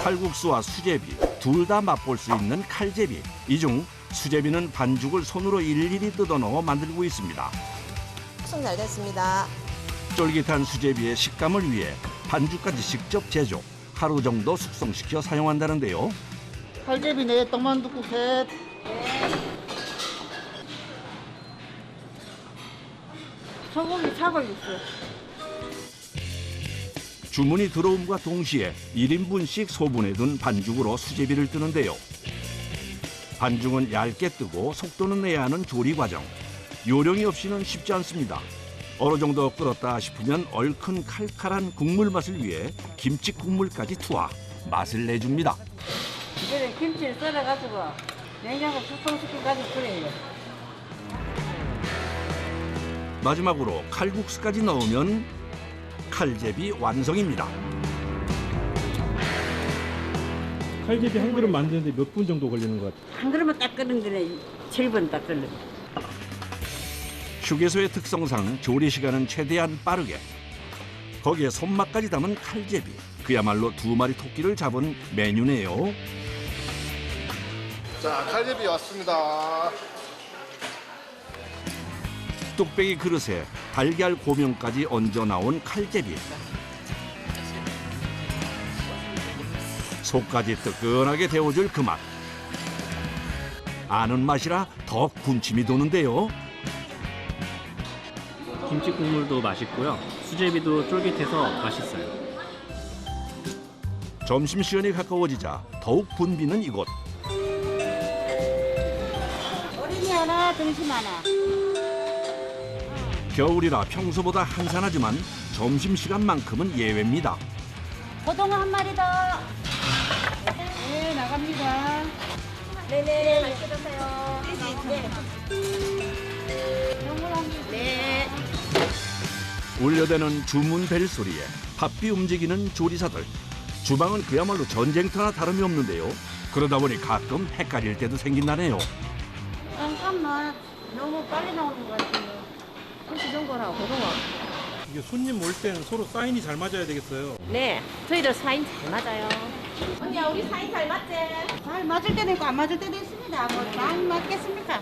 칼국수와 수제비 둘 다 맛볼 수 있는 칼제비. 이 중 수제비는 반죽을 손으로 일일이 뜯어 넣어 만들고 있습니다. 숙성 잘 됐습니다. 쫄깃한 수제비의 식감을 위해 반죽까지 직접 제조. 하루 정도 숙성시켜 사용한다는데요. 칼제비네, 떡만둣국 셋. 소고기 차돌육수. 주문이 들어옴과 동시에 1인분씩 소분해둔 반죽으로 수제비를 뜨는데요. 반죽은 얇게 뜨고 속도는 내야 하는 조리 과정. 요령이 없이는 쉽지 않습니다. 어느 정도 끓었다 싶으면 얼큰 칼칼한 국물 맛을 위해 김치 국물까지 투하. 맛을 내줍니다. 이거는 김치를 썰어가지고 냉장고 숙성시켜가지고 끓여요. 마지막으로 칼국수까지 넣으면 칼제비 완성입니다. 칼제비 한 그릇 만드는데 몇 분 정도 걸리는 것 같아요? 한 그릇만 딱 끓는 데는 7분 딱 끓는. 휴게소의 특성상 조리 시간은 최대한 빠르게. 거기에 손맛까지 담은 칼제비. 그야말로 두 마리 토끼를 잡은 메뉴네요. 자, 칼제비 왔습니다. 뚝배기 그릇에 달걀 고명까지 얹어 나온 칼제비. 속까지 뜨끈하게 데워줄 그 맛. 아는 맛이라 더 군침이 도는데요. 김치 국물도 맛있고요. 수제비도 쫄깃해서 맛있어요. 점심시간이 가까워지자 더욱 붐비는 이곳. 어린이 하나, 등심 하나. 겨울이라 평소보다 한산하지만 점심시간만큼은 예외입니다. 고등어 한 마리 더. 네, 나갑니다. 네네, 맛있게 드세요. 네. 울려대는 주문 벨소리에 바삐 움직이는 조리사들. 주방은 그야말로 전쟁터나 다름이 없는데요. 그러다 보니 가끔 헷갈릴 때도 생긴다네요. 잠깐만, 너무 빨리 나오는 것 같은데. 혹시 정거라고 고등어? 이게 손님 올 때는 서로 사인이 잘 맞아야 되겠어요. 네, 저희들 사인 잘 맞아요. 언니야, 우리 사인 잘 맞지? 잘 맞을 때도 있고 안 맞을 때도 있습니다. 뭐 많이 맞겠습니까?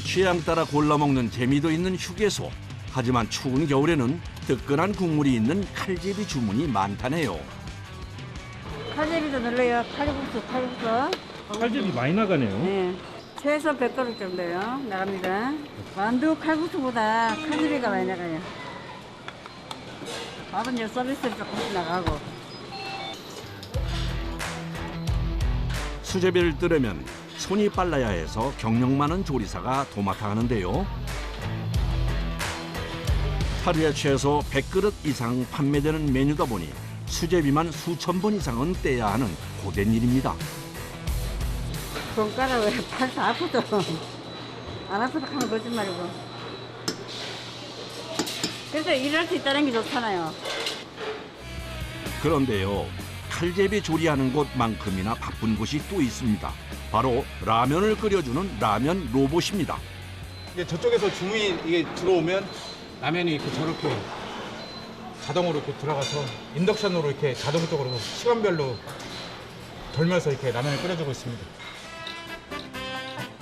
취향 따라 골라 먹는 재미도 있는 휴게소. 하지만 추운 겨울에는 뜨끈한 국물이 있는 칼제비 주문이 많다네요. 칼제비도 넣어요. 칼국수. 칼제비 많이 나가네요. 네. 최소 100그릇 정도요. 나갑니다. 만두 칼국수보다 칼제비가 많이 나가요. 밥은 요 서비스로 조금씩 나가고. 수제비를 뜨려면 손이 빨라야 해서 경력 많은 조리사가 도맡아 하는데요. 하루에 최소 100그릇 이상 판매되는 메뉴다 보니 수제비만 수천 번 이상은 떼야 하는 고된 일입니다. 손가락을 팔도 아프죠. 안 아프다 하면 거짓말이고. 그래서 일할 수 있다는 게 좋잖아요. 그런데요, 칼제비 조리하는 곳만큼이나 바쁜 곳이 또 있습니다. 바로 라면을 끓여주는 라면 로봇입니다. 이제 저쪽에서 주문이 이게 들어오면 라면이 이렇게 저렇게 자동으로 이렇게 들어가서 인덕션으로 이렇게 자동적으로 시간별로 돌면서 이렇게 라면을 끓여주고 있습니다.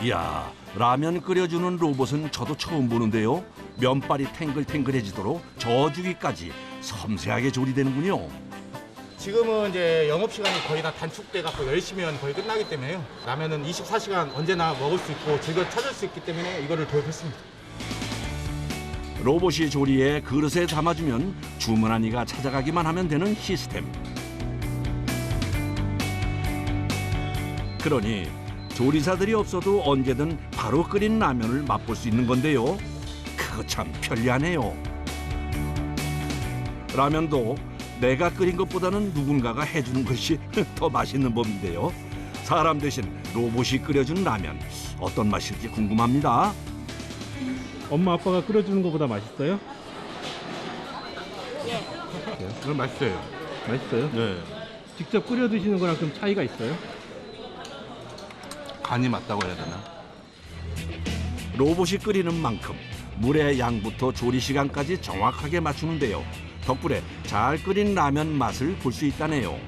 이야, 라면 끓여주는 로봇은 저도 처음 보는데요. 면발이 탱글탱글해지도록 저어주기까지 섬세하게 조리되는군요. 지금은 이제 영업시간이 거의 다 단축돼 갖고 10시면 거의 끝나기 때문에요. 라면은 24시간 언제나 먹을 수 있고 즐겨 찾을 수 있기 때문에 이거를 도입했습니다. 로봇이 조리해 그릇에 담아주면 주문한 이가 찾아가기만 하면 되는 시스템. 그러니 조리사들이 없어도 언제든 바로 끓인 라면을 맛볼 수 있는 건데요. 그거 참 편리하네요. 라면도 내가 끓인 것보다는 누군가가 해주는 것이 더 맛있는 법인데요. 사람 대신 로봇이 끓여준 라면 어떤 맛일지 궁금합니다. 엄마 아빠가 끓여주는 것보다 맛있어요? 그럼 맛있어요. 맛있어요? 네. 직접 끓여 드시는 거랑 좀 차이가 있어요? 간이 맞다고 해야 되나? 로봇이 끓이는 만큼 물의 양부터 조리 시간까지 정확하게 맞추는데요. 덕분에 잘 끓인 라면 맛을 볼 수 있다네요.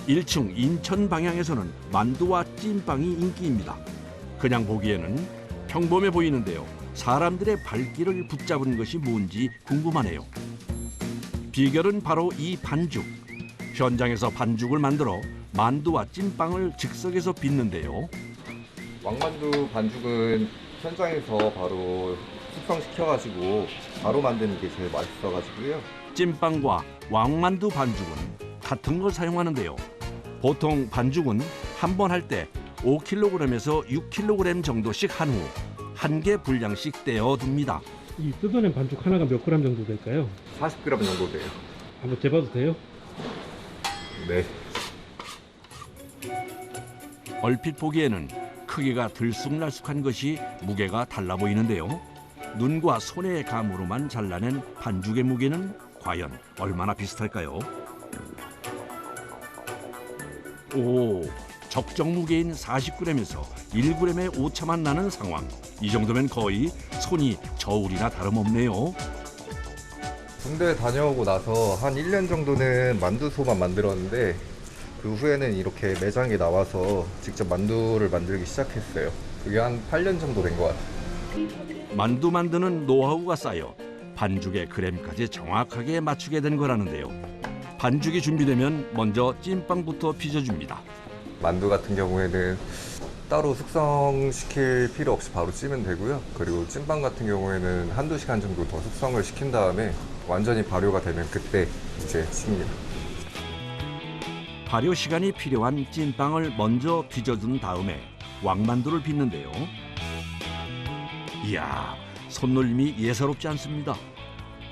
1층 인천 방향에서는 만두와 찐빵이 인기입니다. 그냥 보기에는 평범해 보이는데요. 사람들의 발길을 붙잡은 것이 뭔지 궁금하네요. 비결은 바로 이 반죽. 현장에서 반죽을 만들어 만두와 찐빵을 즉석에서 빚는데요. 왕만두 반죽은 현장에서 바로 숙성시켜가지고 바로 만드는 게 제일 맛있어가지고요. 찐빵과 왕만두 반죽은 같은 걸 사용하는데요. 보통 반죽은 한 번 할 때 5kg에서 6kg 정도씩 한 후 한 개 분량씩 떼어둡니다. 이 뜯어낸 반죽 하나가 몇 그램 정도 될까요? 40g 정도 돼요. 한번 재봐도 돼요? 네. 얼핏 보기에는 크기가 들쑥날쑥한 것이 무게가 달라 보이는데요. 눈과 손의 감으로만 잘라낸 반죽의 무게는 과연 얼마나 비슷할까요? 오, 적정 무게인 40g에서 1g의 오차만 나는 상황. 이 정도면 거의 손이 저울이나 다름없네요. 군대 다녀오고 나서 한 1년 정도는 만두소만 만들었는데 그 후에는 이렇게 매장에 나와서 직접 만두를 만들기 시작했어요. 그게 한 8년 정도 된 것 같아요. 만두 만드는 노하우가 쌓여 반죽의 그램까지 정확하게 맞추게 된 거라는데요. 반죽이 준비되면 먼저 찐빵부터 빚어줍니다. 만두 같은 경우에는 따로 숙성시킬 필요 없이 바로 찌면 되고요. 그리고 찐빵 같은 경우에는 한두 시간 정도 더 숙성을 시킨 다음에 완전히 발효가 되면 그때 이제 칩니다. 발효 시간이 필요한 찐빵을 먼저 빚어둔 다음에 왕만두를 빚는데요. 이야, 손놀림이 예사롭지 않습니다.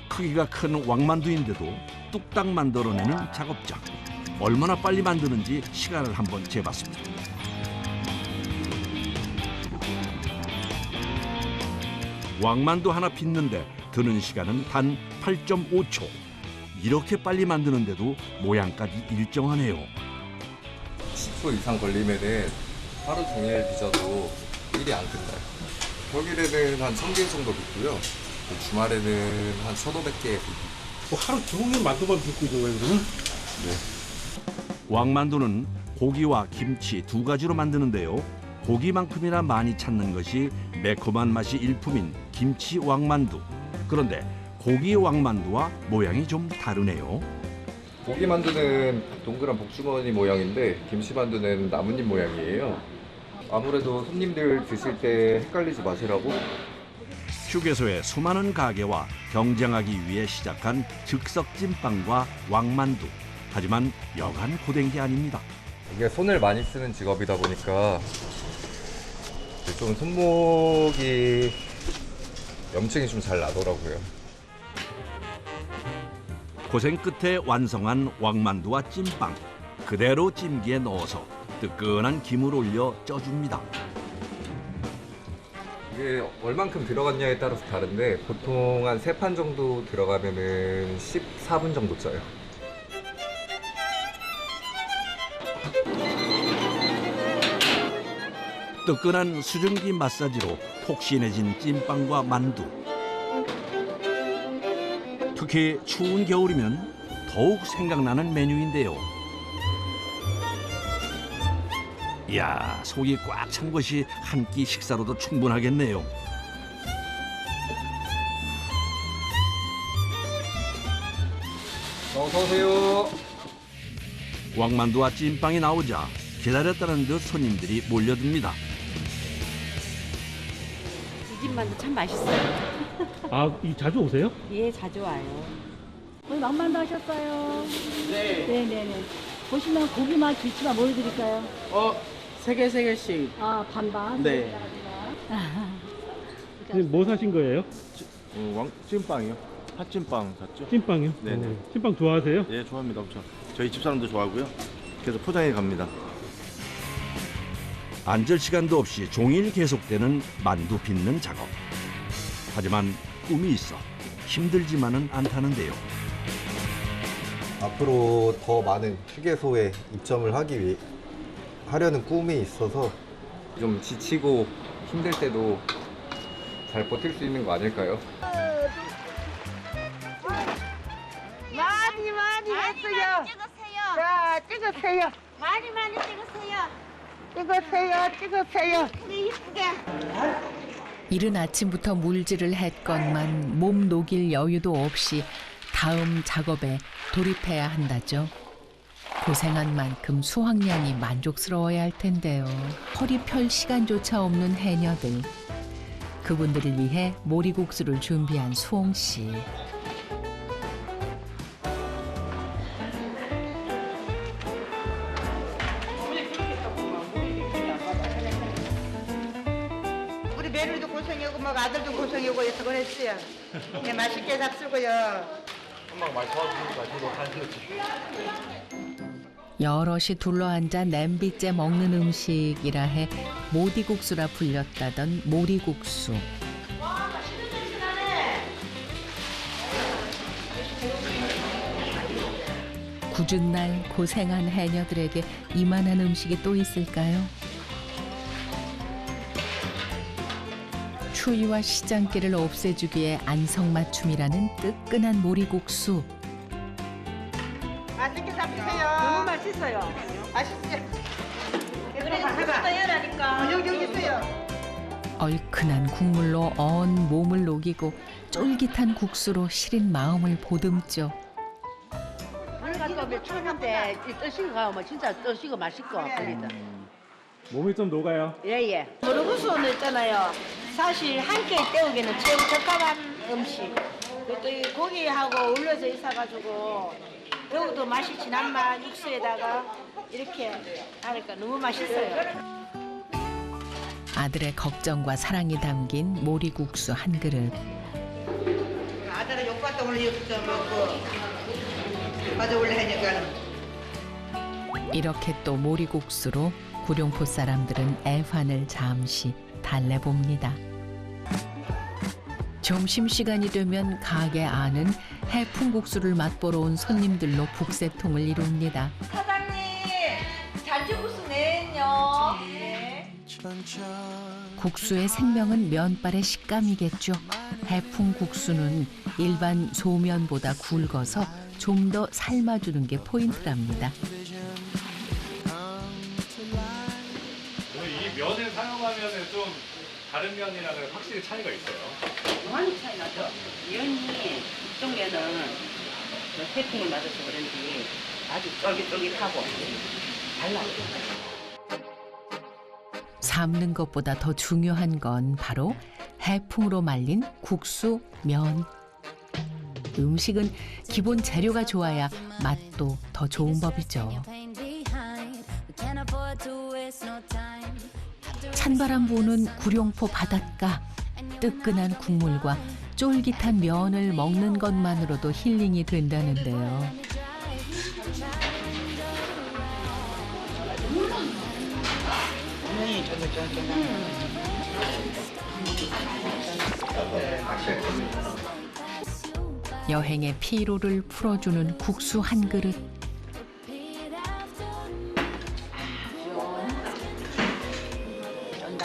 크기가 큰 왕만두인데도 뚝딱 만들어내는 작업장. 얼마나 빨리 만드는지 시간을 한번 재봤습니다. 왕만두 하나 빚는데 드는 시간은 단 8.5초. 이렇게 빨리 만드는데도 모양까지 일정하네요. 10분 이상 걸리면은 하루 종일 빚어도 일이 안 끝나요. 평일에는 한 1000개 정도 빚고요. 주말에는 한 1500개 빚고. 하루 종일 만두만 빚고 있는 거예요, 그러면? 왕만두는 고기와 김치 두 가지로 만드는데요. 고기만큼이나 많이 찾는 것이 매콤한 맛이 일품인 김치 왕만두. 그런데 고기 왕만두와 모양이 좀 다르네요. 고기 만두는 동그란 복주머니 모양인데 김치 만두는 나뭇잎 모양이에요. 아무래도 손님들 드실 때 헷갈리지 마시라고. 휴게소의 수많은 가게와 경쟁하기 위해 시작한 즉석 찐빵과 왕만두. 하지만 여간 고된 게 아닙니다. 이게 손을 많이 쓰는 직업이다 보니까 좀 손목이 염증이 좀 잘 나더라고요. 고생 끝에 완성한 왕만두와 찐빵. 그대로 찜기에 넣어서 뜨끈한 김을 올려 쪄줍니다. 이게 얼만큼 들어갔냐에 따라서 다른데 보통 한 3판 정도 들어가면은 14분 정도 쪄요. 뜨끈한 수증기 마사지로 폭신해진 찐빵과 만두. 특히 추운 겨울이면 더욱 생각나는 메뉴인데요. 이야, 속이 꽉 찬 것이 한 끼 식사로도 충분하겠네요. 어서 오세요. 왕만두와 찐빵이 나오자 기다렸다는 듯 손님들이 몰려듭니다. 이 집 만두 참 맛있어요. 아, 이 자주 오세요? 예, 자주 와요. 오늘 왕만두 하셨어요? 네. 네네네. 보시면 고기만 김치만 뭐 해드릴까요? 세 개씩. 아, 반반? 네. 선생님, 뭐 사신 거예요? 찐빵이요. 팥찐빵 샀죠? 찐빵이요? 네네. 찐빵 좋아하세요? 예, 좋아합니다. 엄청. 저희 집사람도 좋아하고요. 그래서 포장해 갑니다. 앉을 시간도 없이 종일 계속되는 만두 빚는 작업. 하지만 꿈이 있어 힘들지만은 않다는데요. 앞으로 더 많은 휴게소에 입점을 하려는 꿈이 있어서 좀 지치고 힘들 때도 잘 버틸 수 있는 거 아닐까요? 많이 했어요. 자, 찍어 찍으세요. 많이 많이 찍으세요. 찍으세요. 우리 이쁘게. 이른 아침부터 물질을 했건만 몸 녹일 여유도 없이 다음 작업에 돌입해야 한다죠. 고생한 만큼 수확량이 만족스러워야 할 텐데요. 허리 펼 시간조차 없는 해녀들. 그분들을 위해 모리국수를 준비한 수홍 씨. 우리 며느리도 고생이고 막 아들도 고생이고 해서 그랬어요. 네, 맛있게 잡수고요. 엄마가 많이 도와주니까 저도 하는 거지. 여럿이 둘러앉아 냄비째 먹는 음식이라 해 모디국수라 불렸다던 모리국수. 굳은 날 고생한 해녀들에게 이만한 음식이 또 있을까요? 추위와 시장기를 없애주기에 안성맞춤이라는 뜨끈한 모리국수. 맛있게 잡수세요. 너무 맛있어요. 맛있지? 그래, 맛있어요라니까. 여기 있어요. 얼큰한 국물로 언 몸을 녹이고 쫄깃한 국수로 시린 마음을 보듬죠. 이거 추운데 뜨시고 가면 진짜 뜨시고 맛있고 그립니다. 몸이 좀 녹아요. 예예. 모르구수는 있잖아요. 사실 한 끼 때우기는 최고 적합한 음식. 또 이 고기하고 어울려져 있어가지고 여기도 맛이 진한 맛 육수에다가 이렇게 하니까 너무 맛있어요. 아들의 걱정과 사랑이 담긴 모리국수 한 그릇. 아들은 욕봤다 오늘 이거 먹고 가져올래 하니까. 이렇게 또 모리국수로 구룡포 사람들은 애환을 잠시 달래봅니다. 점심시간이 되면 가게 안은 해풍국수를 맛보러 온 손님들로 북새통을 이룹니다. 사장님, 잔치국수 내요. 국수의 생명은 면발의 식감이겠죠. 해풍국수는 일반 소면보다 굵어서 좀 더 삶아주는 게 포인트랍니다. 이 면을 사용하면 좀 다른 면이랑 확실히 차이가 있어요. 많이 차이 나죠. 면이 이쪽 면은 태풍을 맞아서 그런지 아주 쫄깃쫄깃하고 달라요. 삶는 것보다 더 중요한 건 바로 해풍으로 말린 국수, 면. 음식은 기본 재료가 좋아야 맛도 더 좋은 법이죠. 찬바람 부는 구룡포 바닷가. 뜨끈한 국물과 쫄깃한 면을 먹는 것만으로도 힐링이 된다는데요. 여행의 피로를 풀어주는 국수 한 그릇.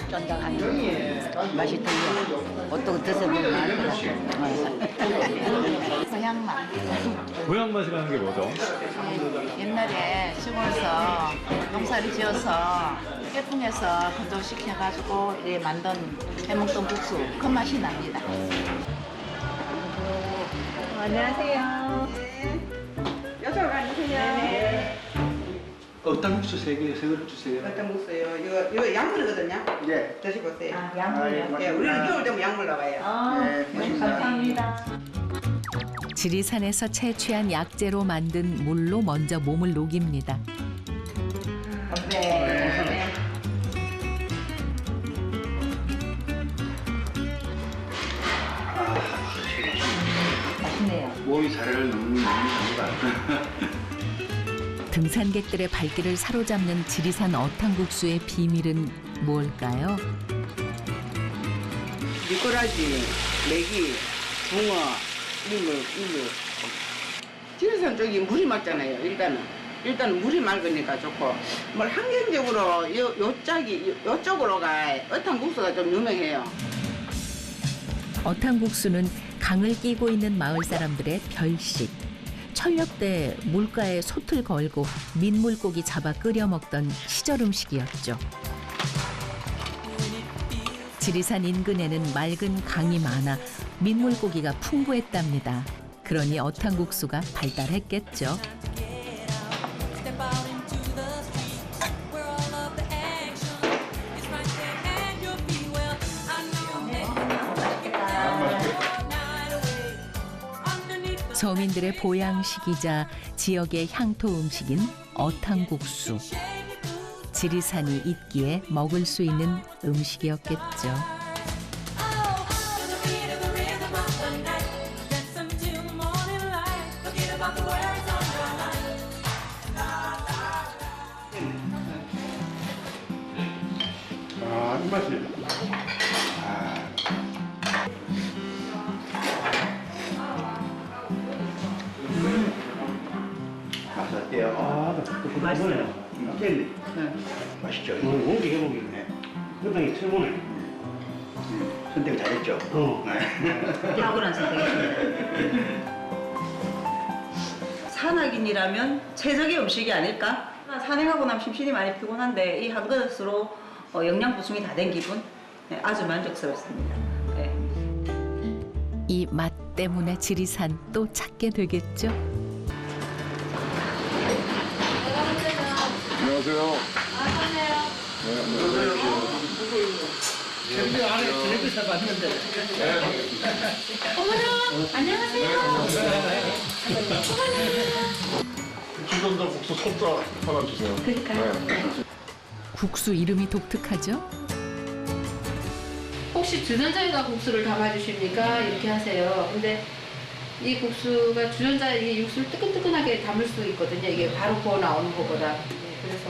쫀득쫀득한 맛이 들려. 어떻게 드셔보면 알 것 같아요. 고향 맛. 고향 맛이라는 게 뭐죠? 옛날에 시골에서 농사를 지어서 해풍에서 건조시켜가지고 만든 해먹던 국수 그 맛이 납니다. 안녕하세요. 여기로 가주세요. 어떤 국수 세 그릇 주세요. 어떤 국수요? 이거 양물이거든요. 네. 드셔보세요. 양물이요? 예, 우리는 겨울 되면 양물 나와요. 네, 감사합니다. 지리산에서 채취한 약재로 만든 물로 먼저 몸을 녹입니다. 네. 맛있네요. 몸이 자리를 넘는 겁니다. 등산객들의 발길을 사로잡는 지리산 어탕국수의 비밀은 뭘까요? 미꾸라지, 메기, 붕어, 이물. 지리산 쪽이 물이 맑잖아요. 일단은 물이 맑으니까 좋고, 뭘 환경적으로 요쪽으로가 어탕국수가 좀 유명해요. 어탕국수는 강을 끼고 있는 마을 사람들의 별식. 철렵대 물가에 솥을 걸고 민물고기 잡아 끓여 먹던 시절 음식이었죠. 지리산 인근에는 맑은 강이 많아 민물고기가 풍부했답니다. 그러니 어탕국수가 발달했겠죠. 서민들의 보양식이자 지역의 향토 음식인 어탕국수. 지리산이 있기에 먹을 수 있는 음식이었겠죠. 이 맛이. 맛 어때요? 맛있어요. 젤리. 맛있죠? 고기 해보기네. 상당히 최고네. 선택 잘했죠? 탁월한 선택이십니다. 산악인이라면 최적의 음식이 아닐까? 산행하고 나면 심신이 많이 피곤한데 이 한 그릇으로 영양 보충이 다 된 기분? 네, 아주 만족스럽습니다. 네. 이 맛 때문에 지리산 또 찾게 되겠죠. 안녕하세요. 네, 저기 안에 텔레비전 봤는데. 어머나, 안녕하세요. 주전자 국수 소자 하나 주세요. 그러니까요. 국수 이름이 독특하죠? 혹시 주전자에다 국수를 담아주십니까? 이렇게 하세요. 근데 이 국수가 주전자에 육수를 뜨끈뜨끈하게 담을 수 있거든요. 이게 바로 구워 나오는 것보다. 그래서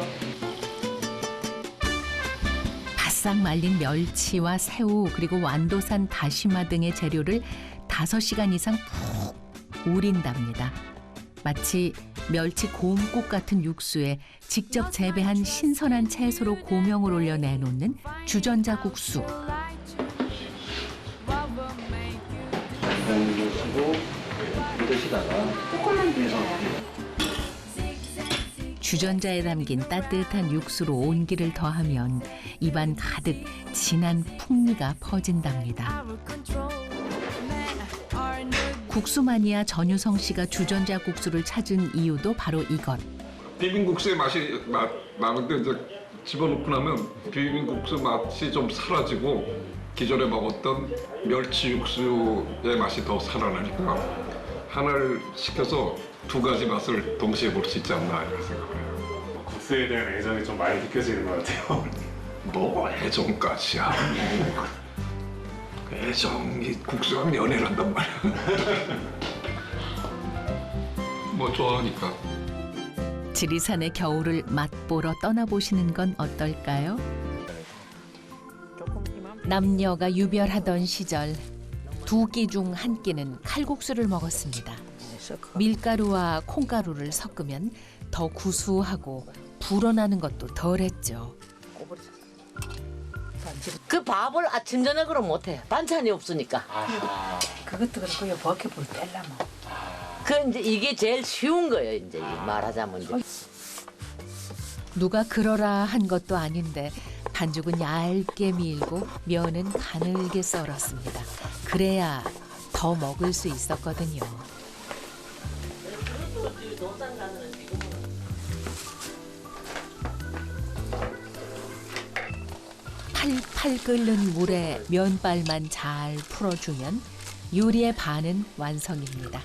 바싹 말린 멸치와 새우 그리고 완도산 다시마 등의 재료를 5시간 이상 푹 우린답니다. 마치 멸치 고음국 같은 육수에 직접 재배한 신선한 채소로 고명을 올려 내놓는 주전자 국수. 주전자에 담긴 따뜻한 육수로 온기를 더하면 입안 가득 진한 풍미가 퍼진답니다. 국수 마니아 전유성 씨가 주전자 국수를 찾은 이유도 바로 이것. 비빔국수의 맛이 나는데 이제 집어넣고 나면 비빔국수 맛이 좀 사라지고 기존에 먹었던 멸치 육수의 맛이 더 살아나니까 하나를 시켜서 2가지 맛을 동시에 볼 수 있지 않나 이런 생각을 해요. 국수에 대한 애정이 좀 많이 느껴지는 것 같아요. 뭐 애정까지야. 애정이 국수랑 연애를 한단 말이야. 뭐 좋아하니까. 지리산의 겨울을 맛보러 떠나보시는 건 어떨까요? 남녀가 유별하던 시절 2끼 중 1끼는 칼국수를 먹었습니다. 밀가루와 콩가루를 섞으면 더 구수하고 불어나는 것도 덜했죠. 그 밥을 아침 저녁으로 못해. 반찬이 없으니까. 그것도 그렇고요. 버켓볼 뺄라면. 그 이제 이게 제일 쉬운 거예요. 이제 말하자면 이제. 누가 그러라 한 것도 아닌데 반죽은 얇게 밀고 면은 가늘게 썰었습니다. 그래야 더 먹을 수 있었거든요. 팔팔 끓는 물에 면발만 잘 풀어주면 요리의 반은 완성입니다.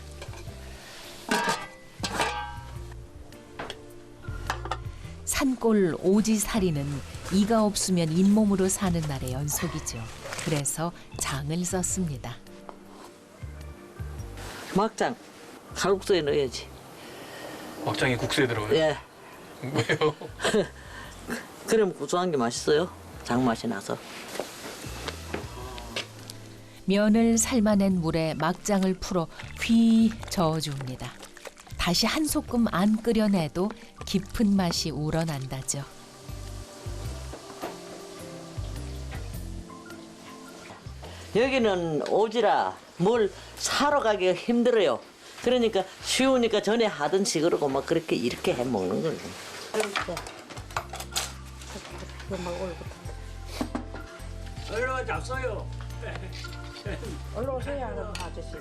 산골 오지살이는 이가 없으면 잇몸으로 사는 날의 연속이죠. 그래서 장을 썼습니다. 막장 칼국수에 넣어야지. 막장이 국수에 들어가요? 예. 왜요? 그럼 구수한 게 맛있어요. 장맛이 나서. 면을 삶아낸 물에 막장을 풀어 휘 저어줍니다. 다시 한 소끔 안 끓여내도 깊은 맛이 우러난다죠. 여기는 오지라 뭘 사러 가기가 힘들어요. 그러니까 쉬우니까 전에 하던 식으로 막 그렇게 이렇게 해 먹는 거예요. 얼른 잡숴요. 얼른 오세요, 아저씨.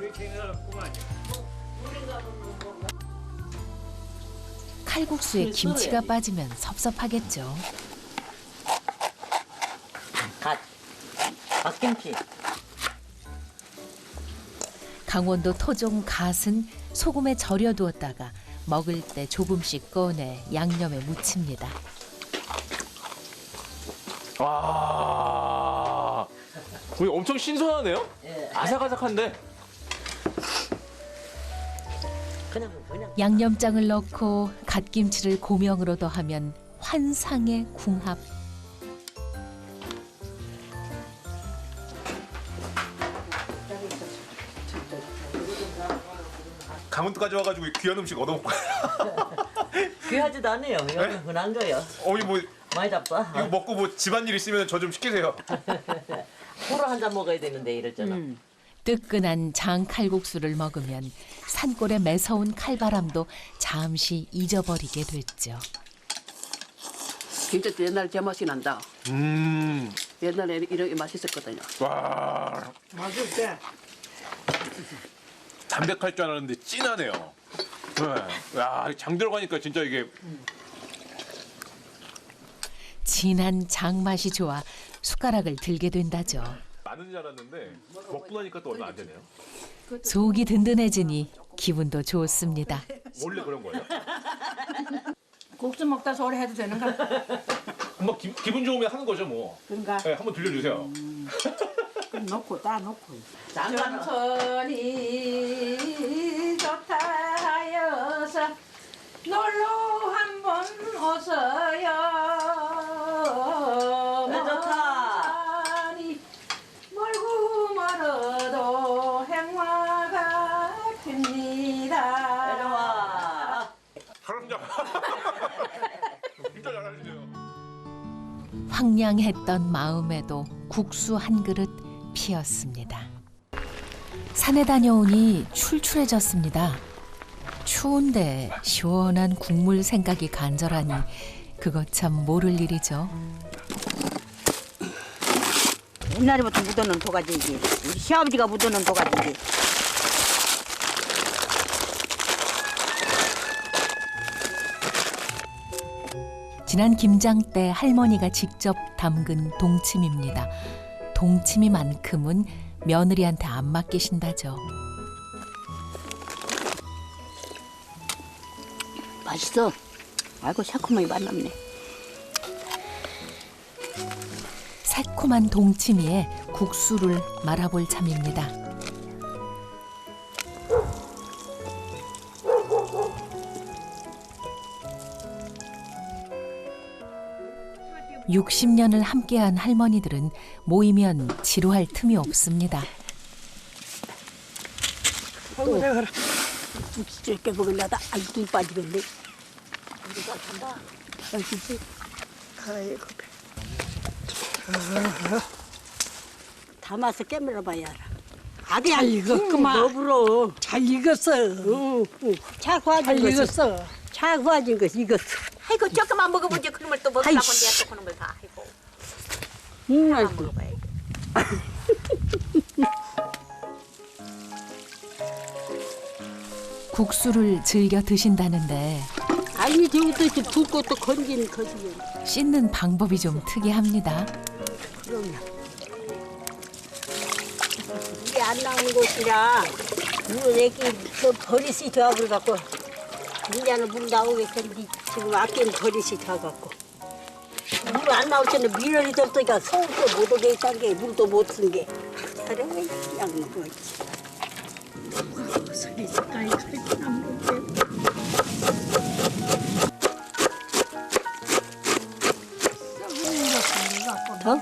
칼국수에 김치가 빠지면 섭섭하겠죠. 갓김치. 강원도 토종 갓은 소금에 절여두었다가 먹을 때 조금씩 꺼내 양념에 무칩니다. 와, 거기 엄청 신선하네요. 아삭아삭한데. 양념장을 넣고 갓김치를 고명으로 더하면 환상의 궁합. 강원도까지 와가지고 귀한 음식 얻어먹고. 귀하지도 않아요. 여기 흔한 거요. 어머니 뭐 많이 잡숴. 이거 먹고 뭐 집안일 있으면 저 좀 시키세요. 포로 한 잔 먹어야 되는데 이랬잖아. 뜨끈한 장칼국수를 먹으면 산골의 매서운 칼바람도 잠시 잊어버리게 됐죠. 김치도 옛날에 제맛이 난다. 옛날에 이렇게 맛있었거든요. 와. 맛있대. 담백할 줄 알았는데 진하네요. 네. 야, 장 들어가니까 진짜 이게 진한 장맛이 좋아 숟가락을 들게 된다죠. 많은 줄 알았는데 먹고 나니까 또 얼마 안 되네요. 속이 든든해지니 기분도 좋습니다. 원래 그런 거예요? 국수 먹다 소리 해도 되는가? 한번 기분 좋으면 하는 거죠 뭐. 그런가? 네, 한번 들려주세요. 놓고 따 놓고. 전천이 좋다 하여서 놀러 한번 오세요. 많이 멀고 멀어도 행화가 핍니다. 내려와. 사람자. 진짜 잘하시네요. 황량했던 마음에도 국수 한 그릇 피었습니다. 산에 다녀오니 출출해졌습니다. 추운데 시원한 국물 생각이 간절하니 그것 참 모를 일이죠. 옛날부터 묻어놓은 도가지지. 우리 시아버지가 묻어놓은 도가지지. 지난 김장 때 할머니가 직접 담근 동치미입니다. 동치미만큼은 며느리한테 안 맡기신다죠. 맛있어. 아이고 새콤하게 맛났네. 새콤한 동치미에 국수를 말아볼 참입니다. (60년을) 함께한 할머니들은 모이면 지루할 틈이 없습니다. 또 그래. 국수 이렇게 먹으려다 아이고 눈 빠지겠네. 우리가 간다. 아이고. 아이고. 담아서 깨물어봐야 알아. 아기 잘 익었구만. 너부러. 잘 익었어. 응. 차 구워진 거 익었어. 차 구워진 거 익었어. 아이고 조금만 먹어보지 그놈을 또 먹으려고 내가 또 그런 걸 다 아이고. 아이고. 국수를 즐겨 드신다는데 아니 저것도 붓 것도 건진 거지. 씻는 방법이 좀 특이합니다. 그럼요. 이게 안 나오는 곳이라 물 애기 그 버릇이 되어버려갖고 이제는 물 나오겠는데 지금 아끼는 버릇이 되어갖고 물 안 나올 때는 미련이 없으니까 서울도 못 오게 있단 게 물도 못 쓴 게. 그래 그냥 먹었지. 소리 색깔이 그렇게 안 먹게. 다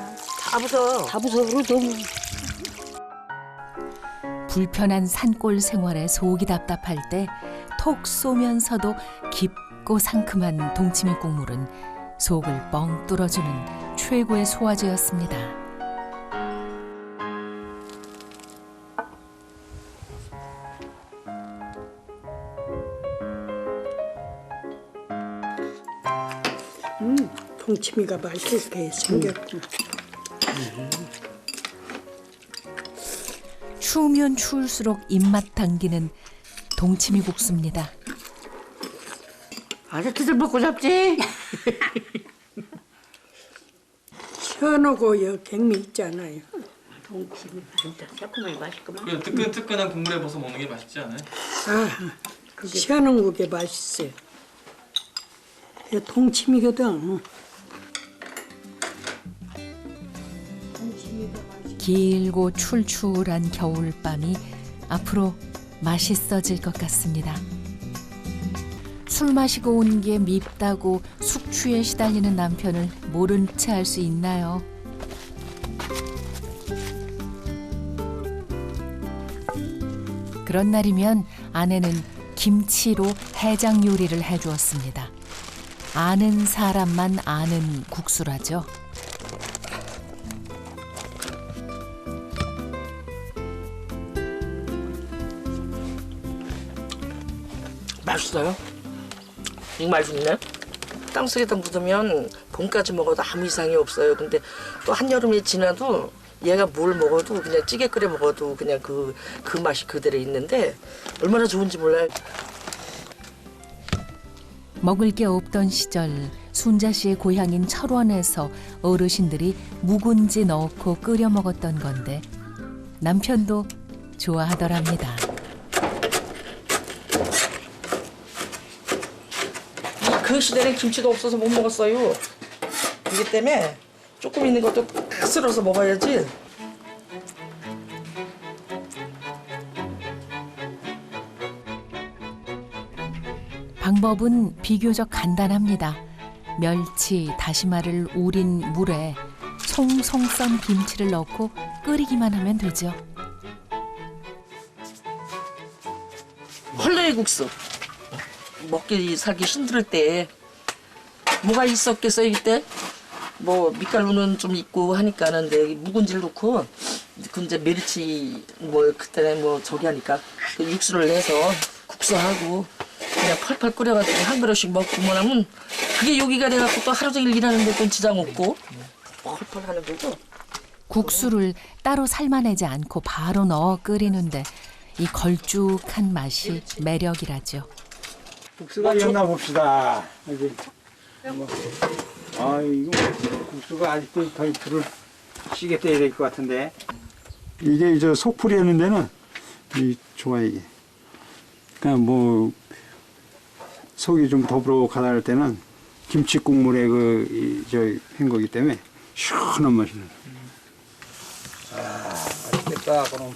부숴 너무. 불편한 산골 생활에 속이 답답할 때 톡 쏘면서도 깊고 상큼한 동치미 국물은 속을 뻥 뚫어주는 최고의 소화제였습니다. 동치미가 맛있게 생겼구나. 추우면 추울수록 입맛 당기는 동치미 국수입니다. 아저씨들 먹고 잡지? 시원하고 갱미 있잖아요. 동치미 진짜 새콤하게 맛있구만. 그냥 뜨끈뜨끈한 국물에 버서 먹는 게 맛있지 않아요? 시원한 국에 맛있어요. 이거 동치미거든. 길고 출출한 겨울밤이 앞으로 맛있어질 것 같습니다. 술 마시고 온 게 밉다고 숙취에 시달리는 남편을 모른 채 할 수 있나요? 그런 날이면 아내는 김치로 해장 요리를 해주었습니다. 아는 사람만 아는 국수라죠. 맛있어요. 이거 맛있네. 땅속에다 묻으면 봄까지 먹어도 아무 이상이 없어요. 근데 또 한여름이 지나도 얘가 뭘 먹어도 그냥 찌개 끓여 먹어도 그냥 그 맛이 그대로 있는데 얼마나 좋은지 몰라요. 먹을 게 없던 시절 순자 씨의 고향인 철원에서 어르신들이 묵은지 넣고 끓여 먹었던 건데 남편도 좋아하더랍니다. 그 시대는 김치도 없어서 못 먹었어요. 이기 때문에 조금 있는 것도 다 썰어서 먹어야지. 방법은 비교적 간단합니다. 멸치, 다시마를 우린 물에 송송 썬 김치를 넣고 끓이기만 하면 되죠. 헐레의 국수. 먹기 살기 힘들 때 뭐가 있었겠어요 이때? 뭐 밀가루는 좀 있고 하니까는 내 묵은지를 넣고 그 이제 멸치 뭐 그때는 뭐 저기 하니까 그 육수를 내서 국수하고 그냥 펄펄 끓여가지고 한 그릇씩 먹고 뭐 하면 그게 요기가 돼갖고 또 하루 종일 일하는데 또 지장 없고 펄펄 하는 거죠. 국수를 따로 삶아내지 않고 바로 넣어 끓이는데 이 걸쭉한 맛이 매력이라죠. 국수가 있나 봅시다. 여기. 이거 국수가 아직도 더 불을 시게 떼야 될 것 같은데. 이게 저 속풀이 하는 데는 좋아 이게. 그러니까 뭐 속이 좀 더부룩하다 할 때는 김치 국물에 한 거기 때문에 시원한 맛이 나요. 맛있겠다 그럼.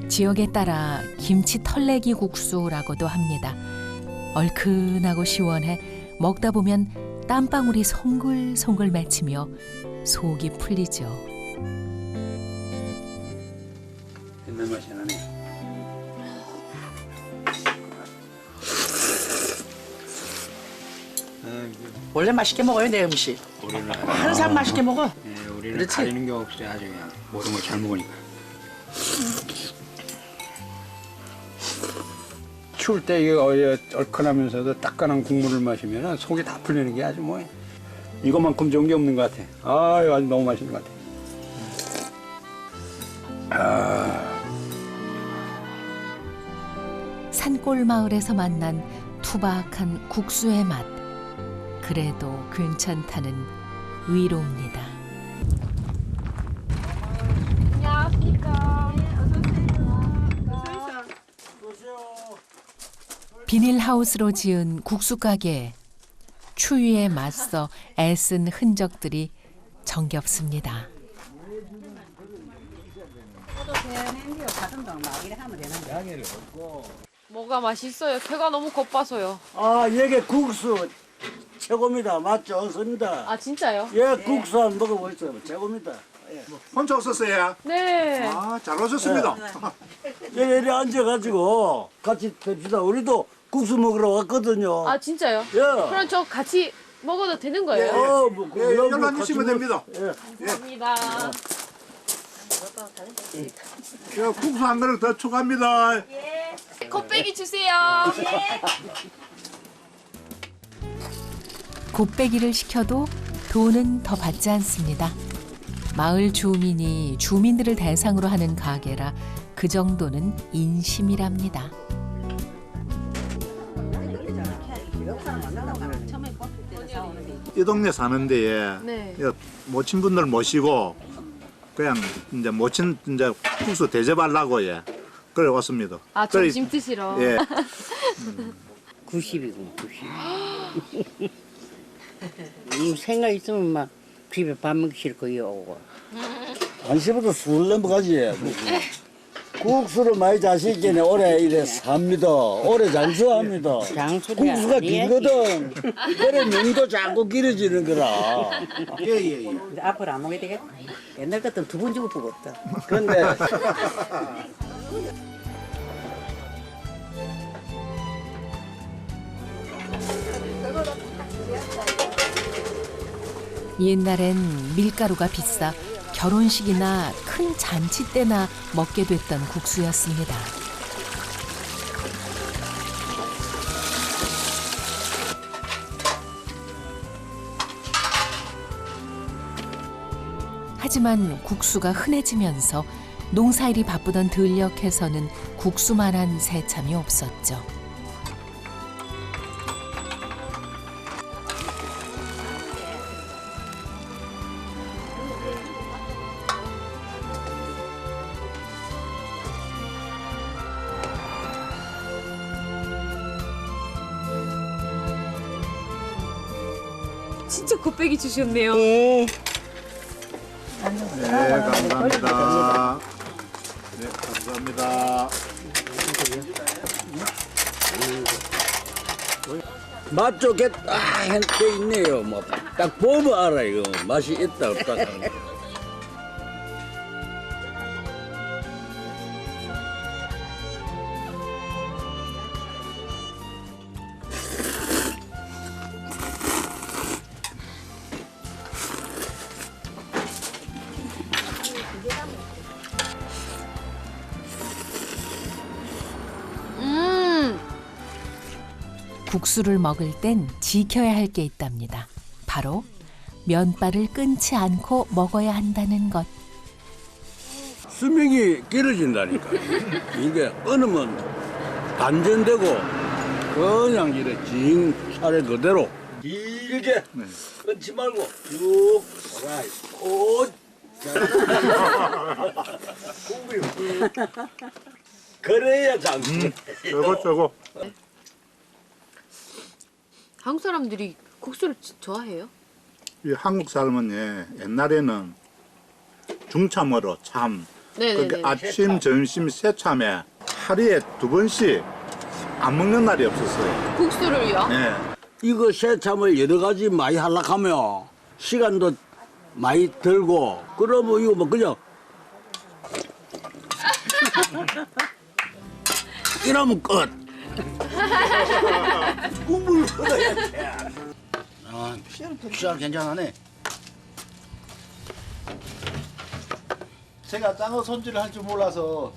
지역에 따라 김치 털내기 국수라고도 합니다. 얼큰하고 시원해 먹다 보면 땀방울이 송글송글 맺히며 속이 풀리죠. 옛날 맛이 나네. 원래 맛있게 먹어요 내 음식. 우리는 항상 맛있게 먹어. 네, 우리는 그렇지? 가리는 게 없어요. 아주 그냥 모든 걸 잘 먹으니까. 추울 때 이게 얼큰하면서도 따끈한 국물을 마시면 속이 다 풀리는 게 아주 뭐 이것만큼 좋은 게 없는 것 같아. 아주 너무 맛있는 것 같아. 산골 마을에서 만난 투박한 국수의 맛. 그래도 괜찮다는 위로입니다. 안녕하십니까. 비닐하우스로 지은 국수 가게. 추위에 맞서 애쓴 흔적들이 정겹습니다. 뭐가 맛있어요? 배가 너무 고파서요. 이게 국수 최고입니다. 맞죠? 없습니다. 아 진짜요? 국수 한번 먹어보세요. 최고입니다. 혼자 오셨어요? 네. 잘 오셨습니다. 이리 앉아가지고 같이 뵙시다. 우리도 국수 먹으러 왔거든요. 아 진짜요? 예. 그럼 저 같이 먹어도 되는 거예요? 예, 연락 주시면 됩니다. 감사합니다. 국수 한 그릇 더 추가합니다. 곱빼기 주세요. 곱빼기를 시켜도 돈은 더 받지 않습니다. 마을 주민이 주민들을 대상으로 하는 가게라 그 정도는 인심이랍니다. 이 동네 사는 데에 네. 모친분들 모시고 그냥 이제 모친 이제 국수 대접하려고 그래 왔습니다. 아, 점심 드시러. 예. 90이고 90. 생각 있으면 막 집에 밥 먹기 싫고 오고. 안심부터 술 넘어가지. 국수를 많이 자식이네 오래 이래 삽니다. 오래 장수합니다. 장수가 국수가 길거든. 그래 명도 자꾸 길어지는 거라. 예예예. 앞으로 안 먹게 되겠다. 옛날 같은 2번 주고 보고 없다. 근데 옛날엔 밀가루가 비싸 결혼식이나 큰 잔치 때나 먹게 됐던 국수였습니다. 하지만 국수가 흔해지면서 농사일이 바쁘던 들녘에서는 국수만한 새참이 없었죠. 진짜 곱빼기 주셨네요. 네, 감사합니다. 네, 감사합니다. 맛 좋겠다 해 있네요. 뭐 딱 보면 알아 이거 맛이 있다 없다 하는 거. 국수를 먹을 땐 지켜야 할 게 있답니다. 바로 면발을 끊지 않고 먹어야 한다는 것. 수명이 길어진다니까. 이게 끊으면 단전되고 그냥 이래 징 차례 그대로 길게 끊지 말고 쭉 오 그래야 장수. 최고. 한국 사람들이 국수를 좋아해요? 이 한국 사람은 옛날에는 중참으로 참 그러니까 아침, 점심, 새참에 하루에 2번씩 안 먹는 날이 없었어요. 국수를요? 네. 이거 새참을 여러 가지 많이 하려고 하면 시간도 많이 들고 그러면 이거 뭐 그냥 이러면 끝. 국물 끓여야 돼. 아, 시간 괜찮네. 제가 장어 손질을 할 줄 몰라서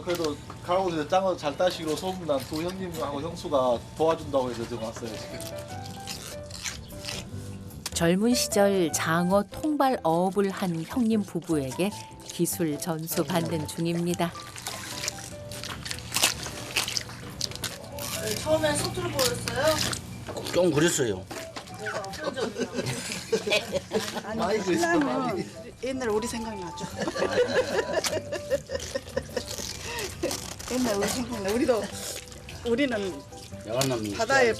그래도 가로에서 장어 잘 따시기로 소문난 두 형님하고 형수가 도와준다고 해서 지금 왔어요 지금. 젊은 시절 장어 통발 어업을 한 형님 부부에게 기술 전수 받는 중입니다. 처음엔 서투르 보였어요? 좀 그랬어요. 아니, 신라면 옛날 우리 생각나죠. 옛날 우리 생각나. 우리는 바다에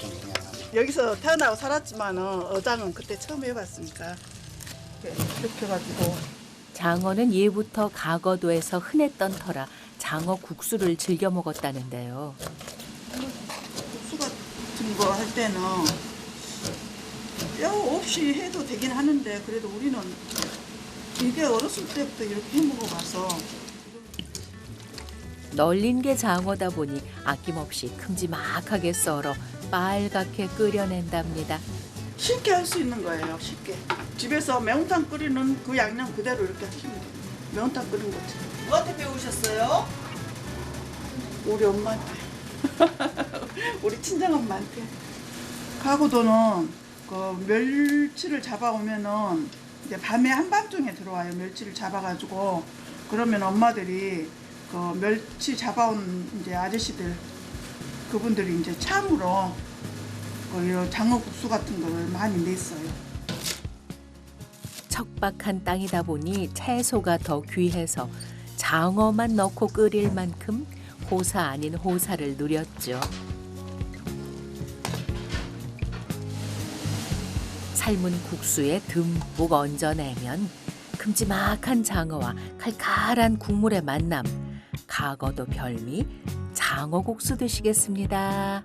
여기서 태어나고 살았지만 어장은 그때 처음 해봤으니까 이렇게 해가지고. 장어는 예부터 가거도에서 흔했던 터라 장어 국수를 즐겨 먹었다는데요. 국수 같은 거 할 때는 뼈 없이 해도 되긴 하는데 그래도 우리는 이게 어렸을 때부터 이렇게 해 먹어봐서. 널린 게 장어다 보니 아낌없이 큼지막하게 썰어 빨갛게 끓여낸답니다. 쉽게 할 수 있는 거예요. 쉽게. 집에서 매운탕 끓이는 그 양념 그대로 이렇게 하시면 돼요. 매운탕 끓인 것처럼. 누구한테 배우셨어요? 우리 엄마한테. 우리 친정엄마한테. 가구도는 그 멸치를 잡아오면은 이제 밤에 한밤중에 들어와요. 멸치를 잡아가지고 그러면 엄마들이 그 멸치 잡아온 이제 아저씨들 그분들이 이제 참으로 그 장어국수 같은 걸 많이 냈어요. 척박한 땅이다 보니 채소가 더 귀해서 장어만 넣고 끓일 만큼 호사 아닌 호사를 누렸죠. 삶은 국수에 듬뿍 얹어내면 큼지막한 장어와 칼칼한 국물의 만남. 과거도 별미 장어국수 드시겠습니다.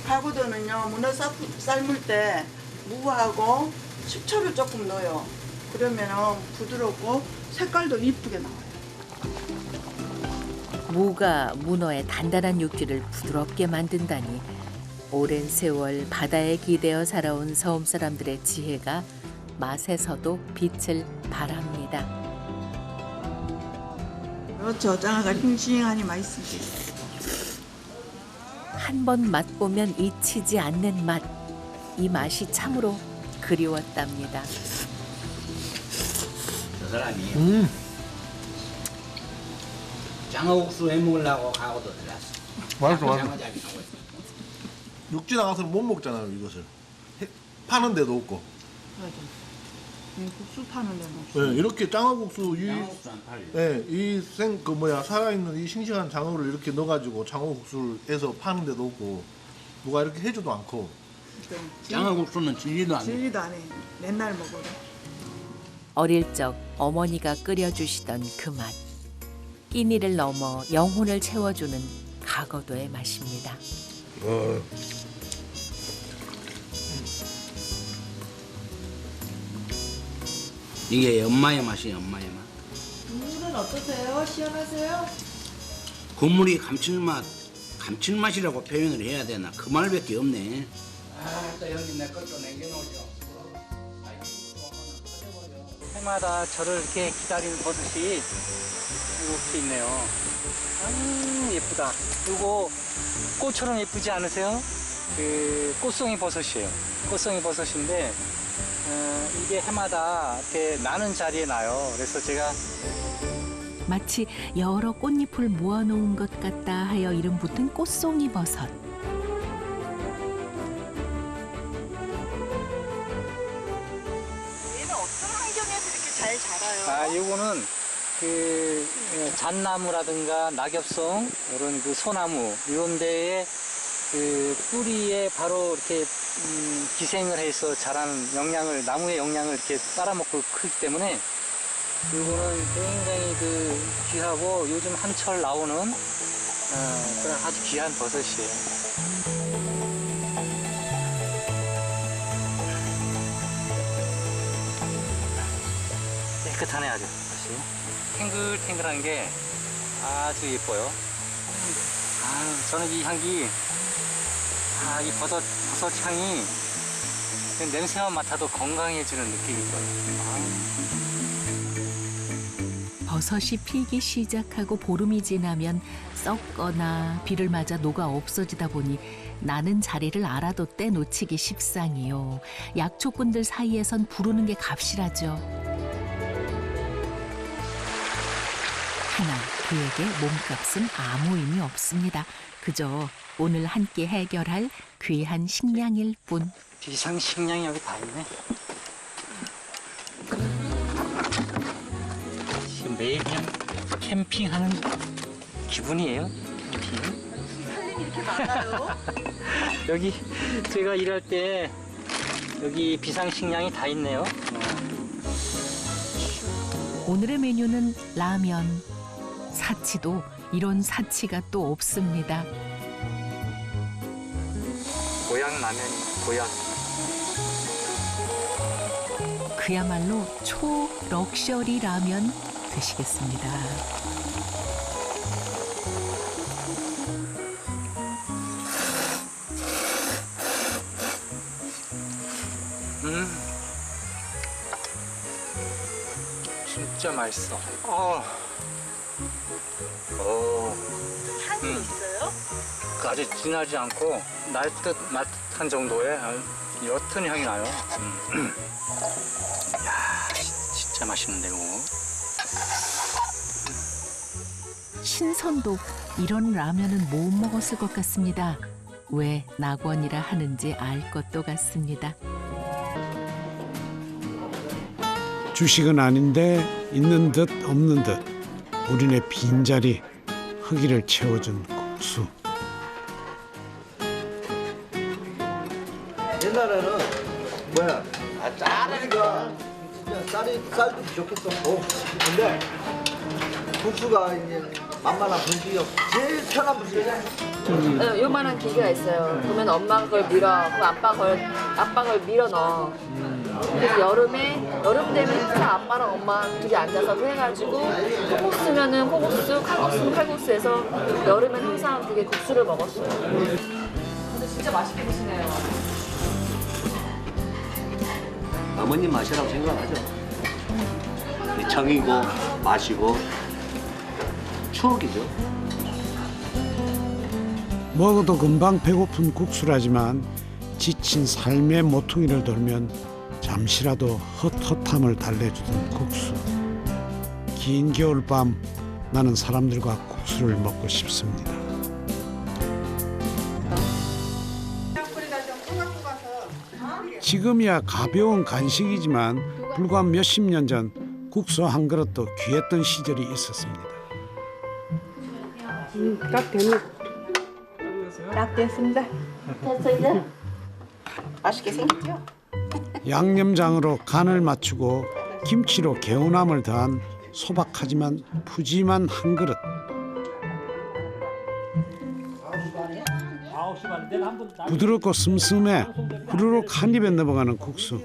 가구도는요 문어 삶을 때 무하고 식초를 조금 넣어요. 그러면 부드럽고 색깔도 이쁘게 나와요. 무가 문어의 단단한 육질을 부드럽게 만든다니 오랜 세월 바다에 기대어 살아온 섬 사람들의 지혜가 맛에서도 빛을 발합니다. 그렇죠. 장어가 싱싱하니 맛있지. 한 번 맛보면 잊히지 않는 맛. 이 맛이 참으로 그리웠답니다. 저 사람이 장어국수 해 먹으려고 가고도 들어왔어. 맛있어. 장어잡이 하고 있어. 육지 나가서는 못 먹잖아요, 이것을. 파는 데도 없고. 맞아. 국수 파는 데는 없어. 네, 이렇게 장어국수 장어국수 안 팔려. 네, 살아있는 이 싱싱한 장어를 이렇게 넣어가지고 장어국수를 해서 파는 데도 없고 누가 이렇게 해줘도 않고. 장어국수는 질리도 안 해. 질리도 안 해. 맨날 먹어도. 어릴 적 어머니가 끓여주시던 그 맛. 끼니를 넘어 영혼을 채워주는 가거도의 맛입니다. 이게 엄마의 맛이에요, 엄마의 맛. 국물은 어떠세요? 시원하세요? 국물이 감칠맛이라고 표현을 해야 되나? 그 말밖에 없네. 또 형님 내 것 좀 남겨놓으죠. 해마다 저를 이렇게 기다리는 버섯이 이렇게 있네요. 예쁘다. 이거 꽃처럼 예쁘지 않으세요? 그 꽃송이 버섯이에요. 꽃송이 버섯인데 이게 해마다 이렇게 나는 자리에 나요. 그래서 제가 마치 여러 꽃잎을 모아놓은 것 같다 하여 이름 붙은 꽃송이 버섯. 얘는 어떤 환경에서 이렇게 잘 자라요? 요거는 그 잣나무라든가 낙엽송 이런 그 소나무 이런 데에 그 뿌리에 바로 이렇게 기생을 해서 자라는 나무의 영양을 이렇게 빨아먹고 크기 때문에 이거는 굉장히 그 귀하고 요즘 한철 나오는 그런 아주 귀한 버섯이에요. 깨끗하네 아주 버섯이. 탱글탱글한 게 아주 예뻐요. 저는 이 향기, 이 버섯 향이 냄새만 맡아도 건강해지는 느낌인 거예요. 버섯이 피기 시작하고 보름이 지나면 썩거나 비를 맞아 녹아 없어지다 보니 나는 자리를 알아도 떼놓치기 십상이요. 약초꾼들 사이에선 부르는 게 값이라죠. 하나 그에게 몸값은 아무 의미 없습니다. 그저 오늘 함께 해결할 귀한 식량일 뿐. 비상 식량이 여기 다 있네. 지금 매일 그냥 캠핑하는 기분이에요. 캠핑. 살림이 이렇게 많아요? 여기 제가 일할 때 여기 비상 식량이 다 있네요. 오늘의 메뉴는 라면. 사치도 이런 사치가 또 없습니다. 고향 라면이 고향. 그야말로 초 럭셔리 라면 드시겠습니다. 진짜 맛있어. 향이 있어요? 아주 진하지 않고 날듯한 정도의 옅은 향이 나요. 야, 진짜 맛있는데 이거. 신선도 이런 라면은 못 먹었을 것 같습니다. 왜 낙원이라 하는지 알 것도 같습니다. 주식은 아닌데 있는 듯 없는 듯 우리네 빈자리 허기를 채워준 국수. 옛날에는 뭐야 짜라니까 진짜 쌀도 부족했어. 근데 국수가 이제 만만한 분식이요. 제일 편한 분식이야. 요만한 기계가 있어요. 그러면 엄마가 그걸 밀어, 그럼 아빠 걸 밀어 넣어. 그래서 여름 되면 항상 아빠랑 엄마 둘이 앉아서 해가지고 콩국수면은 콩국수, 칼국수면 칼국수에서 여름엔 항상 그게 국수를 먹었어요. 근데 진짜 맛있게 드시네요. 어머님 맛이라고 생각하죠. 정이고 맛이고 추억이죠. 먹어도 금방 배고픈 국수라지만 지친 삶의 모퉁이를 돌면 잠시라도 헛헛함을 달래주던 국수. 긴 겨울밤 나는 사람들과 국수를 먹고 싶습니다. 지금이야 가벼운 간식이지만 불과 몇십 년 전 국수 한 그릇도 귀했던 시절이 있었습니다. 딱 됐습니다. 됐어 이제. 맛있게 생겼죠? 양념장으로 간을 맞추고 김치로 개운함을 더한 소박하지만 푸짐한 한 그릇. 부드럽고 슴슴해 후루룩 한 입에 넘어가는 국수.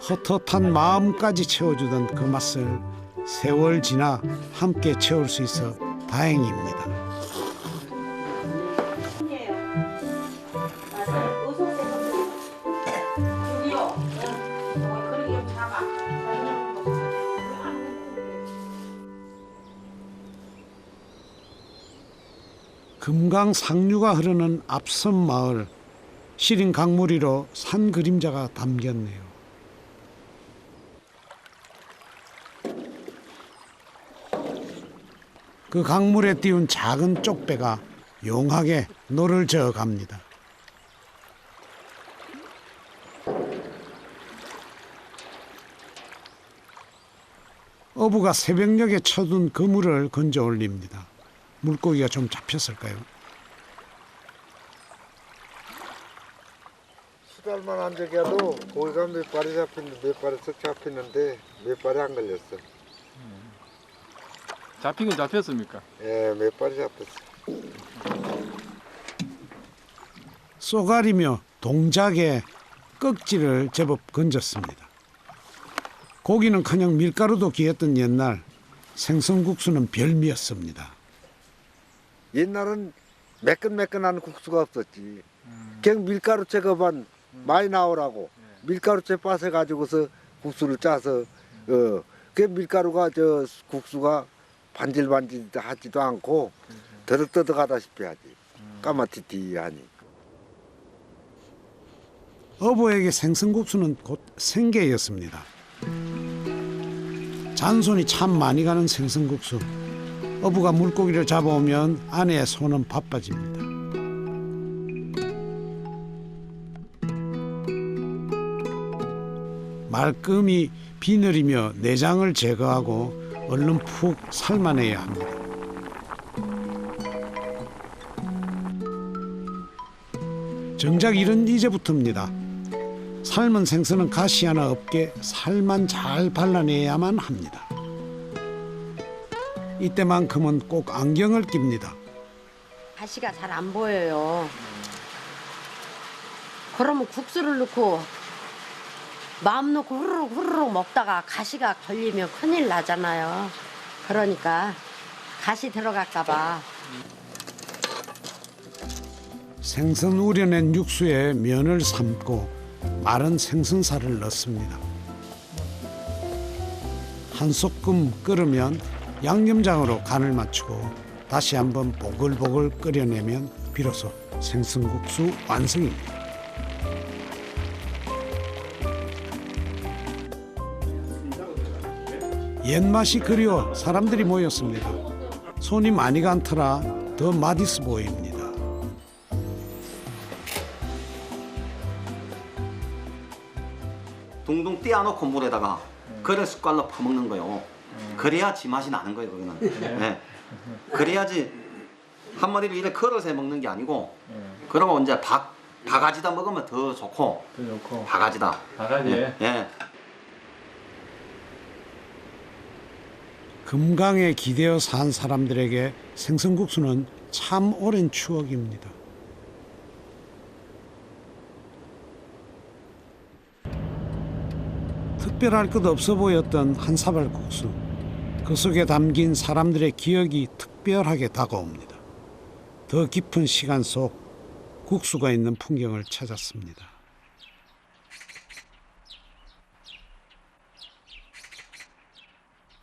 헛헛한 마음까지 채워주던 그 맛을 세월 지나 함께 채울 수 있어 다행입니다. 금강 상류가 흐르는 앞섬 마을. 시린 강물위로 산 그림자가 담겼네요. 그 강물에 띄운 작은 쪽배가 용하게 노를 저어갑니다. 어부가 새벽녘에 쳐둔 그물을 건져 올립니다. 물고기가 좀 잡혔을까요? 수달만 한 적이라도 고기가 몇 발이 잡혔는데 몇 발이 썩 잡혔는데 몇 발이 안 걸렸어. 잡히긴 잡혔습니까? 예, 몇 발이 잡혔어. 쏘가리며 동작에 꺽지를 제법 건졌습니다. 고기는커녕 밀가루도 귀했던 옛날 생선국수는 별미였습니다. 옛날은 매끈매끈한 국수가 없었지. 그냥 밀가루채 그만 많이 나오라고 밀가루채 빻아 가지고서 국수를 짜서 그 밀가루가 저 국수가 반질반질하지도 않고 더덕더덕하다시피 하지. 까마티티하니. 어부에게 생선국수는 곧 생계였습니다. 잔손이 참 많이 가는 생선국수. 어부가 물고기를 잡아오면 아내의 손은 바빠집니다. 말끔히 비늘이며 내장을 제거하고 얼른 푹 삶아내야 합니다. 정작 일은 이제부터입니다. 삶은 생선은 가시 하나 없게 살만 잘 발라내야만 합니다. 이때만큼은 꼭 안경을 낍니다. 가시가 잘 안 보여요. 그러면 국수를 넣고 마음 놓고 후루룩 후루룩 먹다가 가시가 걸리면 큰일 나잖아요. 그러니까 가시 들어갈까 봐. 생선 우려낸 육수에 면을 삶고 마른 생선살을 넣습니다. 한 소끔 끓으면 양념장으로 간을 맞추고 다시 한번 보글보글 끓여내면 비로소 생선국수 완성입니다. 옛맛이 그리워 사람들이 모였습니다. 손이 많이 간 터라 더 맛있어 보입니다. 둥둥 띄어놓고 물에다가 그래 숟갈로 퍼먹는 거요. 그래야 지 맛이 나는 거예요. 그거는. 네. 그래야지 한 마리를 이렇게 그릇에 먹는 게 아니고 그러고 이제 바가지다 먹으면 더 좋고. 더 좋고. 바가지다. 바가지. 예. 금강에 기대어 산 사람들에게 생선국수는 참 오랜 추억입니다. 특별할 것 없어 보였던 한 사발 국수. 그 속에 담긴 사람들의 기억이 특별하게 다가옵니다. 더 깊은 시간 속 국수가 있는 풍경을 찾았습니다.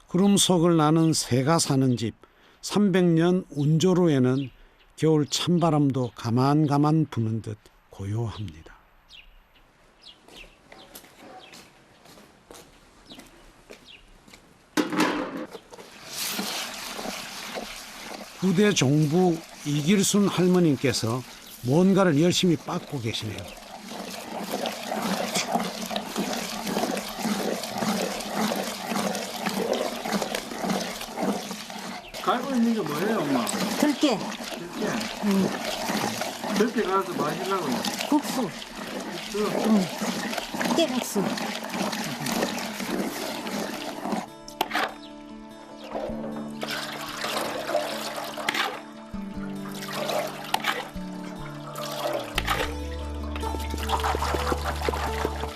구름 속을 나는 새가 사는 집 300년 운조로에는 겨울 찬바람도 가만가만 부는 듯 고요합니다. 부대 종부 이길순 할머님께서 뭔가를 열심히 빻고 계시네요. 갈고 있는 게 뭐예요, 엄마? 들깨. 들깨 가서 마시려고. 국수. 깨국수.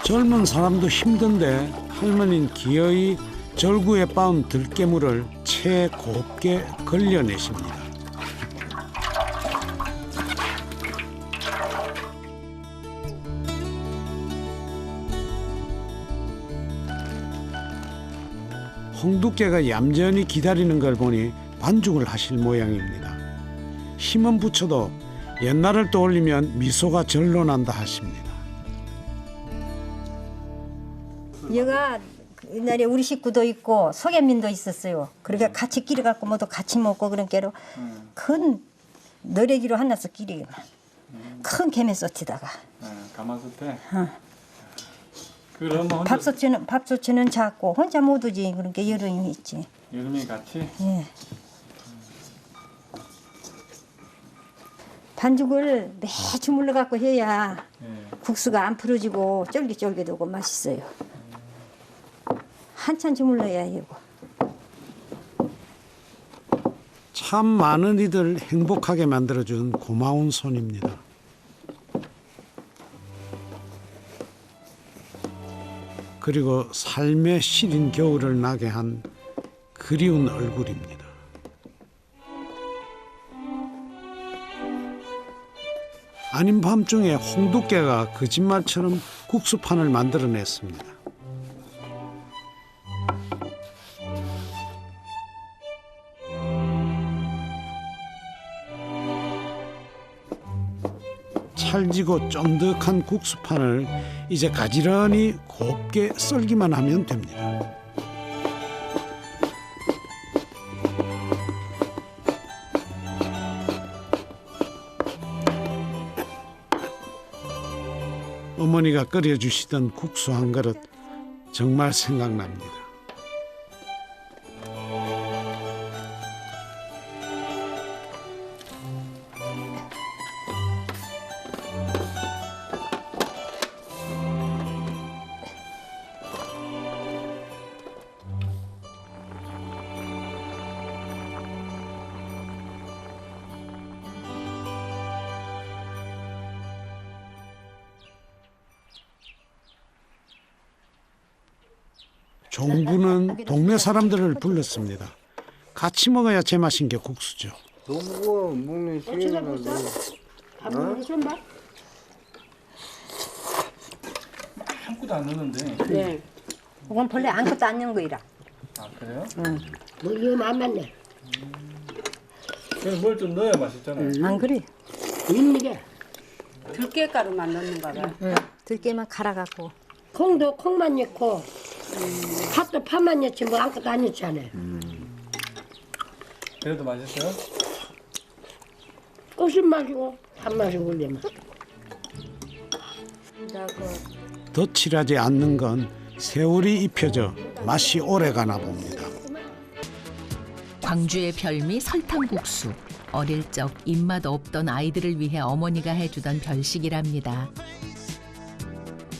젊은 사람도 힘든데 할머니는 기어이 절구에 빻은 들깨물을 채 곱게 걸려내십니다. 홍두깨가 얌전히 기다리는 걸 보니 반죽을 하실 모양입니다. 힘은 붙여도 옛날을 떠올리면 미소가 절로 난다 하십니다. 얘가 옛날에 우리 식구도 있고 소개민도 있었어요. 그러니까 같이 끼려갖고 모두 같이 먹고 그런 게로 큰 너래기로 하나서 끼리 큰 게메소치다가 가마솥에. 그러면 밥솥치는 작고 혼자 못 오지. 그러니까 여름이 있지. 여름이 같이. 예. 반죽을 매주 물러갖고 해야 국수가 안 풀어지고 쫄깃쫄깃하고 맛있어요. 한참 주물러야 이거. 참 많은 이들 행복하게 만들어준 고마운 손입니다. 그리고 삶의 시린 겨울을 나게 한 그리운 얼굴입니다. 아닌 밤중에 홍두깨가 거짓말처럼 국수판을 만들어냈습니다. 찰지고 쫀득한 국수판을 이제 가지런히 곱게 썰기만 하면 됩니다. 어머니가 끓여주시던 국수 한 그릇 정말 생각납니다. 종부는 동네 사람들을 불렀습니다. 같이 먹어야 제맛인 게 국수죠. 농구가 먹는 시간은 아무것도 안 넣는데. 네. 이건 본래 아무것도 안 넣은 거이라. 아 그래요? 응. 뭐 이거 안 맞네. 그럼 뭘 좀 넣어야 맛있잖아요. 안 그래? 있는 들깨가루만 넣는 거라. 응. 들깨만 갈아갖고. 콩도 콩만 넣고 팥도 팥만 넣지 뭐 아무것도 안 넣잖아. 그래도 맛있어요? 꽃은 마시고 한 맛이 올려면. 덧칠하지 않는 건 세월이 입혀져 맛이 오래가나 봅니다. 광주의 별미 설탕국수. 어릴 적 입맛 없던 아이들을 위해 어머니가 해주던 별식이랍니다.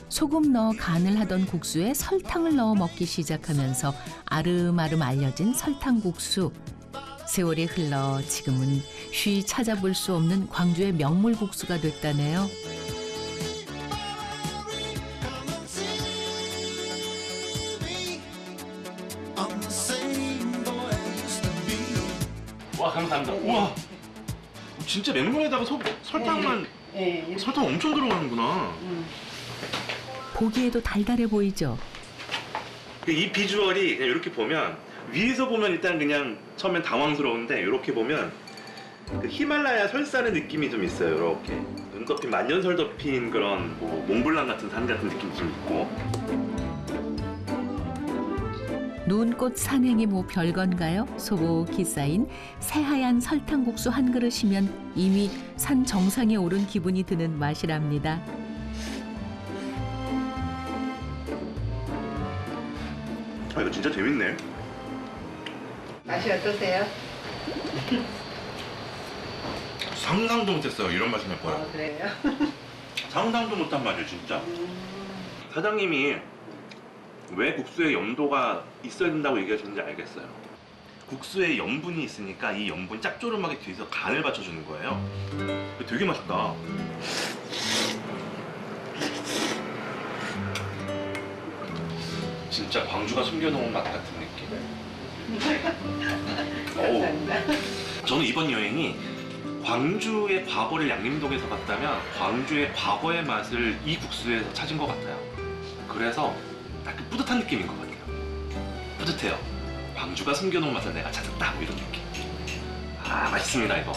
소금 넣어 간을 하던 국수에 설탕을 넣어 먹기 시작하면서 아름아름 알려진 설탕국수. 세월이 흘러 지금은 쉬 찾아볼 수 없는 광주의 명물국수가 됐다네요. 와 감사합니다. 우와 진짜 맹물에다가 설탕만 설탕 엄청 들어가는구나. 보기에도 달달해 보이죠? 이 비주얼이 그냥 이렇게 보면 위에서 보면 일단 그냥 처음엔 당황스러운데 이렇게 보면 그 히말라야 설산의 느낌이 좀 있어요. 이렇게 눈 덮인 만년설 덮인 그런 뭐 몽블랑 같은 산 같은 느낌도 좀 있고. 눈꽃 산행이 뭐 별건가요? 소복히 쌓인 새하얀 설탕국수 한 그릇이면 이미 산 정상에 오른 기분이 드는 맛이랍니다. 아 이거 진짜 재밌네. 맛이 어떠세요? 상상도 못했어요. 이런 맛이 날 거야. 그래요? 상상도 못한 맛이에요 진짜. 사장님이 왜 국수에 염도가 있어야 된다고 얘기하시는지 알겠어요. 국수에 염분이 있으니까 이 염분 짭조름하게 뒤에서 간을 받쳐주는 거예요. 되게 맛있다. 진짜 광주가 숨겨놓은 맛 같은 느낌. 어우. 저는 이번 여행이 광주의 과거를 양림동에서 봤다면 광주의 과거의 맛을 이 국수에서 찾은 것 같아요. 그래서 약간 뿌듯한 느낌인 것 같아요. 뿌듯해요. 광주가 숨겨놓은 맛을 내가 찾았다, 이런 느낌. 아, 맛있습니다, 이거.